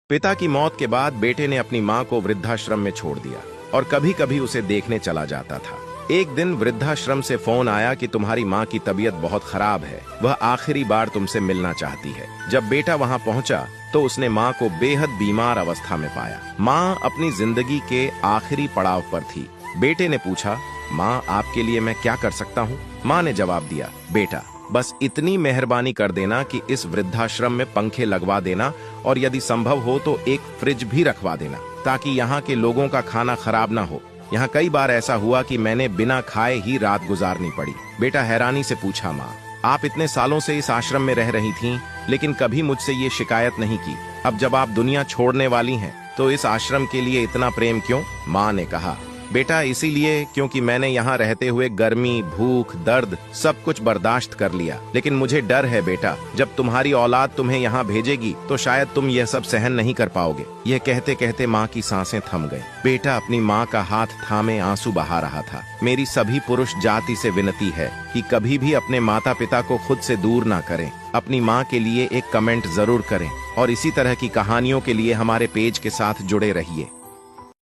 पिता की मौत के बाद बेटे ने अपनी मां को वृद्धाश्रम में छोड़ दिया और कभी कभी उसे देखने चला जाता था। एक दिन वृद्धाश्रम से फोन आया कि तुम्हारी मां की तबीयत बहुत खराब है, वह आखिरी बार तुमसे मिलना चाहती है। जब बेटा वहां पहुंचा तो उसने मां को बेहद बीमार अवस्था में पाया। मां अपनी जिंदगी के आखिरी पड़ाव पर थी। बेटे ने पूछा, मां आपके लिए मैं क्या कर सकता हूं? मां ने जवाब दिया, बेटा बस इतनी मेहरबानी कर देना कि इस वृद्धाश्रम में पंखे लगवा देना और यदि संभव हो तो एक फ्रिज भी रखवा देना ताकि यहाँ के लोगों का खाना खराब ना हो। यहाँ कई बार ऐसा हुआ कि मैंने बिना खाए ही रात गुजारनी पड़ी। बेटा हैरानी से पूछा, माँ आप इतने सालों से इस आश्रम में रह रही थीं, लेकिन कभी मुझसे ये शिकायत नहीं की। अब जब आप दुनिया छोड़ने वाली हैं तो इस आश्रम के लिए इतना प्रेम क्यों? माँ ने कहा, बेटा इसीलिए क्योंकि मैंने यहाँ रहते हुए गर्मी, भूख, दर्द सब कुछ बर्दाश्त कर लिया। लेकिन मुझे डर है बेटा, जब तुम्हारी औलाद तुम्हें यहाँ भेजेगी तो शायद तुम यह सब सहन नहीं कर पाओगे। यह कहते कहते माँ की सांसें थम गईं। बेटा अपनी माँ का हाथ थामे आंसू बहा रहा था। मेरी सभी पुरुष जाति से विनती है कि कभी भी अपने माता पिता को खुद से दूर ना करें। अपनी माँ के लिए एक कमेंट जरूर करें और इसी तरह की कहानियों के लिए हमारे पेज के साथ जुड़े रहिए।